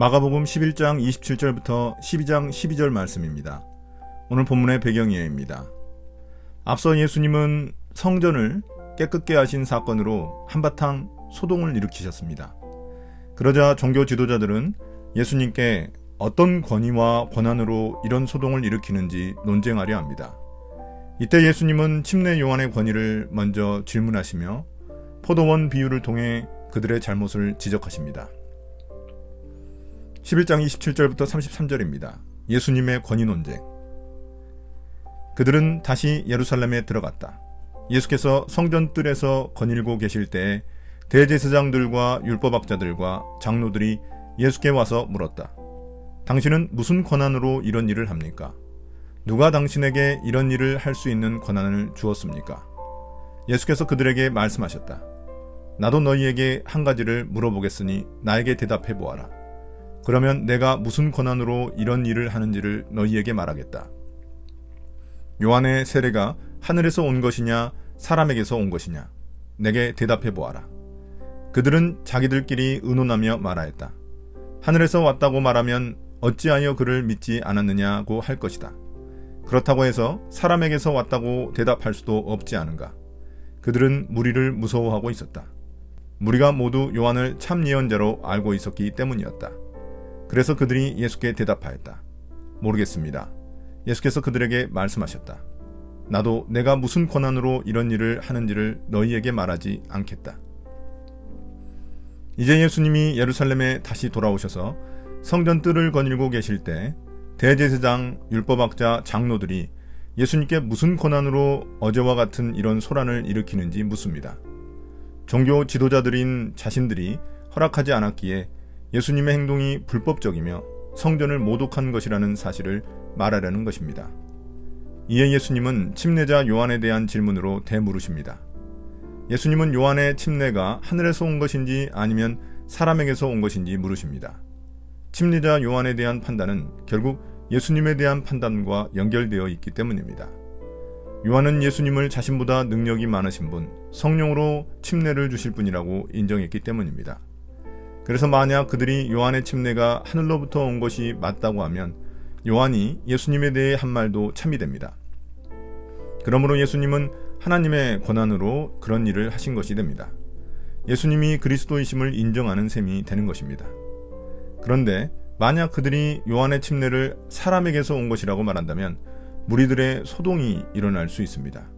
마가복음 11장 27절부터 12장 12절 말씀입니다. 오늘 본문의 배경이에요입니다. 앞서 예수님은 성전을 깨끗게 하신 사건으로 한바탕 소동을 일으키셨습니다. 그러자 종교 지도자들은 예수님께 어떤 권위와 권한으로 이런 소동을 일으키는지 논쟁하려 합니다. 이때 예수님은 침례 요한의 권위를 먼저 질문하시며 포도원 비유를 통해 그들의 잘못을 지적하십니다. 11장 27절부터 33절입니다. 예수님의 권위 논쟁. 그들은 다시 예루살렘에 들어갔다. 예수께서 성전 뜰에서 거닐고 계실 때에 대제사장들과 율법학자들과 장로들이 예수께 와서 물었다. 당신은 무슨 권한으로 이런 일을 합니까? 누가 당신에게 이런 일을 할 수 있는 권한을 주었습니까? 예수께서 그들에게 말씀하셨다. 나도 너희에게 한 가지를 물어보겠으니 나에게 대답해 보아라. 그러면 내가 무슨 권한으로 이런 일을 하는지를 너희에게 말하겠다. 요한의 세례가 하늘에서 온 것이냐 사람에게서 온 것이냐? 내게 대답해 보아라. 그들은 자기들끼리 의논하며 말하였다. 하늘에서 왔다고 말하면 어찌하여 그를 믿지 않았느냐고 할 것이다. 그렇다고 해서 사람에게서 왔다고 대답할 수도 없지 않은가? 그들은 무리를 무서워하고 있었다. 무리가 모두 요한을 참 예언자로 알고 있었기 때문이었다. 그래서 그들이 예수께 대답하였다. 모르겠습니다. 예수께서 그들에게 말씀하셨다. 나도 내가 무슨 권한으로 이런 일을 하는지를 너희에게 말하지 않겠다. 이제 예수님이 예루살렘에 다시 돌아오셔서 성전 뜰을 거닐고 계실 때 대제사장, 율법학자, 장로들이 예수님께 무슨 권한으로 어제와 같은 이런 소란을 일으키는지 묻습니다. 종교 지도자들인 자신들이 허락하지 않았기에 예수님의 행동이 불법적이며 성전을 모독한 것이라는 사실을 말하려는 것입니다. 이에 예수님은 침례자 요한에 대한 질문으로 되물으십니다. 예수님은 요한의 침례가 하늘에서 온 것인지 아니면 사람에게서 온 것인지 물으십니다. 침례자 요한에 대한 판단은 결국 예수님에 대한 판단과 연결되어 있기 때문입니다. 요한은 예수님을 자신보다 능력이 많으신 분, 성령으로 침례를 주실 분이라고 인정했기 때문입니다. 그래서 만약 그들이 요한의 침례가 하늘로부터 온 것이 맞다고 하면 요한이 예수님에 대해 한 말도 참이 됩니다. 그러므로 예수님은 하나님의 권한으로 그런 일을 하신 것이 됩니다. 예수님이 그리스도이심을 인정하는 셈이 되는 것입니다. 그런데 만약 그들이 요한의 침례를 사람에게서 온 것이라고 말한다면 무리들의 소동이 일어날 수 있습니다.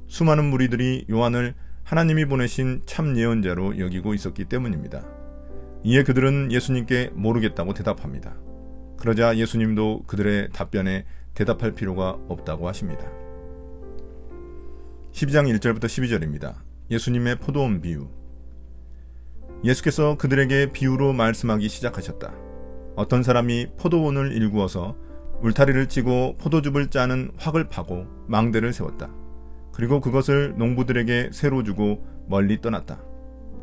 수많은 무리들이 요한을 하나님이 보내신 참 예언자로 여기고 있었기 때문입니다. 이에 그들은 예수님께 모르겠다고 대답합니다. 그러자 예수님도 그들의 답변에 대답할 필요가 없다고 하십니다. 12장 1절부터 12절입니다. 예수님의 포도원 비유. 예수께서 그들에게 비유로 말씀하기 시작하셨다. 어떤 사람이 포도원을 일구어서 울타리를 치고 포도즙을 짜는 확을 파고 망대를 세웠다. 그리고 그것을 농부들에게 새로 주고 멀리 떠났다.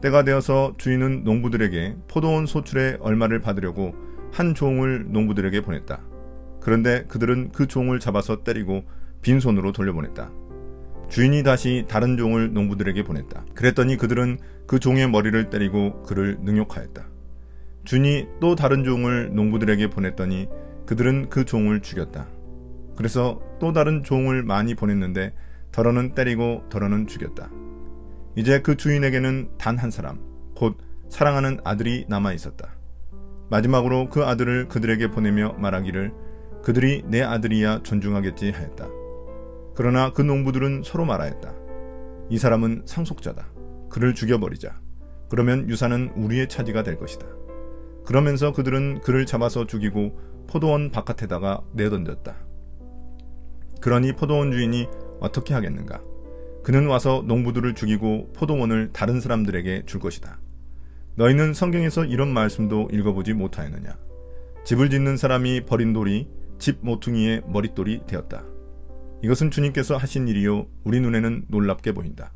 때가 되어서 주인은 농부들에게 포도원 소출의 얼마를 받으려고 한 종을 농부들에게 보냈다. 그런데 그들은 그 종을 잡아서 때리고 빈손으로 돌려보냈다. 주인이 다시 다른 종을 농부들에게 보냈다. 그랬더니 그들은 그 종의 머리를 때리고 그를 능욕하였다. 주인이 또 다른 종을 농부들에게 보냈더니 그들은 그 종을 죽였다. 그래서 또 다른 종을 많이 보냈는데 더러는 때리고 더러는 죽였다. 이제 그 주인에게는 단 한 사람, 곧 사랑하는 아들이 남아 있었다. 마지막으로 그 아들을 그들에게 보내며 말하기를 그들이 내 아들이야 존중하겠지 하였다. 그러나 그 농부들은 서로 말하였다. 이 사람은 상속자다. 그를 죽여버리자. 그러면 유산은 우리의 차지가 될 것이다. 그러면서 그들은 그를 잡아서 죽이고 포도원 바깥에다가 내던졌다. 그러니 포도원 주인이 어떻게 하겠는가? 그는 와서 농부들을 죽이고 포도원을 다른 사람들에게 줄 것이다. 너희는 성경에서 이런 말씀도 읽어보지 못하였느냐? 집을 짓는 사람이 버린 돌이 집 모퉁이의 머릿돌이 되었다. 이것은 주님께서 하신 일이요 우리 눈에는 놀랍게 보인다.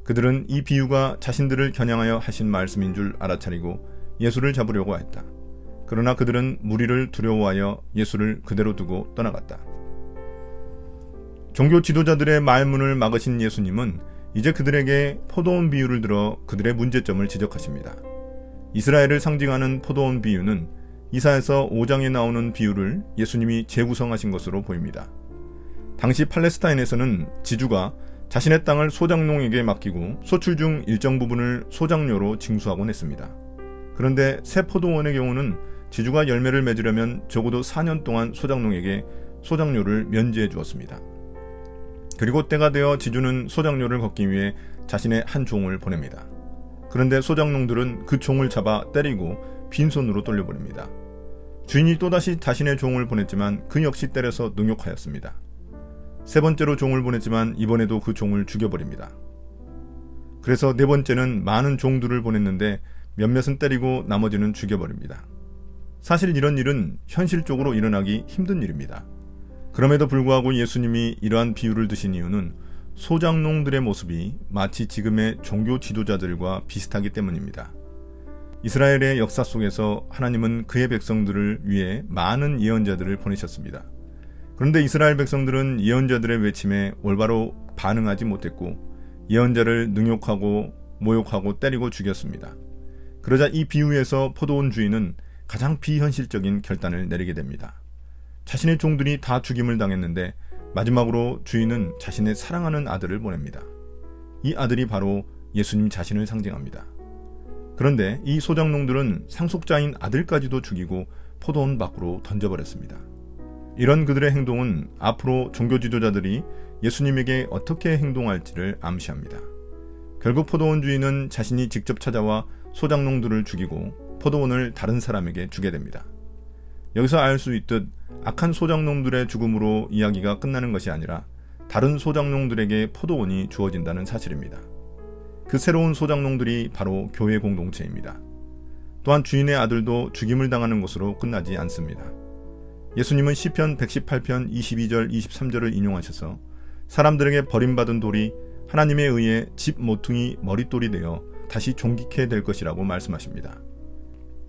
그들은 이 비유가 자신들을 겨냥하여 하신 말씀인 줄 알아차리고 예수를 잡으려고 했다. 그러나 그들은 무리를 두려워하여 예수를 그대로 두고 떠나갔다. 종교 지도자들의 말문을 막으신 예수님은 이제 그들에게 포도원 비유를 들어 그들의 문제점을 지적하십니다. 이스라엘을 상징하는 포도원 비유는 이사야서 5장에 나오는 비유를 예수님이 재구성하신 것으로 보입니다. 당시 팔레스타인에서는 지주가 자신의 땅을 소장농에게 맡기고 소출 중 일정 부분을 소장료로 징수하곤 했습니다. 그런데 새 포도원의 경우는 지주가 열매를 맺으려면 적어도 4년 동안 소장농에게 소장료를 면제해 주었습니다. 그리고 때가 되어 지주는 소장료를 걷기 위해 자신의 한 종을 보냅니다. 그런데 소장농들은 그 종을 잡아 때리고 빈손으로 돌려보냅니다. 주인이 또다시 자신의 종을 보냈지만 그 역시 때려서 능욕하였습니다. 세 번째로 종을 보냈지만 이번에도 그 종을 죽여버립니다. 그래서 네 번째는 많은 종들을 보냈는데 몇몇은 때리고 나머지는 죽여버립니다. 사실 이런 일은 현실적으로 일어나기 힘든 일입니다. 그럼에도 불구하고 예수님이 이러한 비유를 드신 이유는 소장농들의 모습이 마치 지금의 종교 지도자들과 비슷하기 때문입니다. 이스라엘의 역사 속에서 하나님은 그의 백성들을 위해 많은 예언자들을 보내셨습니다. 그런데 이스라엘 백성들은 예언자들의 외침에 올바로 반응하지 못했고 예언자를 능욕하고 모욕하고 때리고 죽였습니다. 그러자 이 비유에서 포도원 주인은 가장 비현실적인 결단을 내리게 됩니다. 자신의 종들이 다 죽임을 당했는데 마지막으로 주인은 자신의 사랑하는 아들을 보냅니다. 이 아들이 바로 예수님 자신을 상징합니다. 그런데 이 소장농들은 상속자인 아들까지도 죽이고 포도원 밖으로 던져버렸습니다. 이런 그들의 행동은 앞으로 종교 지도자들이 예수님에게 어떻게 행동할지를 암시합니다. 결국 포도원 주인은 자신이 직접 찾아와 소장농들을 죽이고 포도원을 다른 사람에게 주게 됩니다. 여기서 알 수 있듯 악한 소장농들의 죽음으로 이야기가 끝나는 것이 아니라 다른 소장농들에게 포도원이 주어진다는 사실입니다. 그 새로운 소장농들이 바로 교회 공동체입니다. 또한 주인의 아들도 죽임을 당하는 것으로 끝나지 않습니다. 예수님은 시편 118편 22절 23절을 인용하셔서 사람들에게 버림받은 돌이 하나님에 의해 집 모퉁이 머릿돌이 되어 다시 존귀케 될 것이라고 말씀하십니다.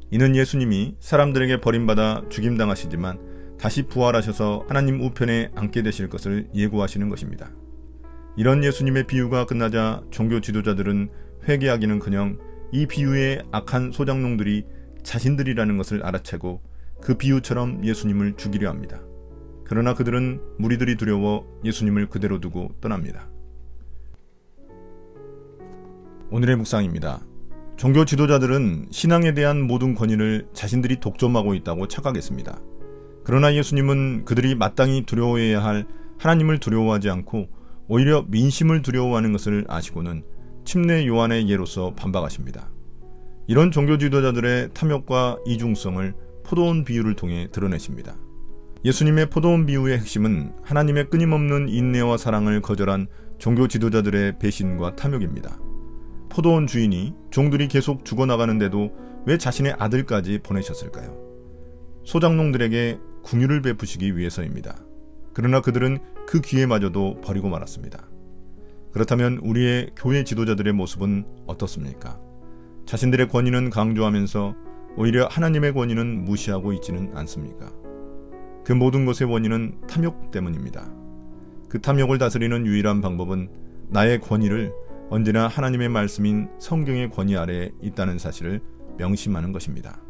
이는 예수님이 사람들에게 버림받아 죽임당하시지만 다시 부활하셔서 하나님 우편에 앉게 되실 것을 예고하시는 것입니다. 이런 예수님의 비유가 끝나자 종교 지도자들은 회개하기는커녕 이 비유의 악한 소장농들이 자신들이라는 것을 알아채고 그 비유처럼 예수님을 죽이려 합니다. 그러나 그들은 무리들이 두려워 예수님을 그대로 두고 떠납니다. 오늘의 묵상입니다. 종교 지도자들은 신앙에 대한 모든 권위를 자신들이 독점하고 있다고 착각했습니다. 그러나 예수님은 그들이 마땅히 두려워해야 할 하나님을 두려워하지 않고 오히려 민심을 두려워하는 것을 아시고는 침례 요한의 예로서 반박하십니다. 이런 종교 지도자들의 탐욕과 이중성을 포도원 비유를 통해 드러내십니다. 예수님의 포도원 비유의 핵심은 하나님의 끊임없는 인내와 사랑을 거절한 종교 지도자들의 배신과 탐욕입니다. 포도원 주인이 종들이 계속 죽어나가는데도 왜 자신의 아들까지 보내셨을까요? 소장농들에게 긍휼을 베푸시기 위해서입니다. 그러나 그들은 그 기회마저도 버리고 말았습니다. 그렇다면 우리의 교회 지도자들의 모습은 어떻습니까? 자신들의 권위는 강조하면서 오히려 하나님의 권위는 무시하고 있지는 않습니까? 그 모든 것의 원인은 탐욕 때문입니다. 그 탐욕을 다스리는 유일한 방법은 나의 권위를 언제나 하나님의 말씀인 성경의 권위 아래에 있다는 사실을 명심하는 것입니다.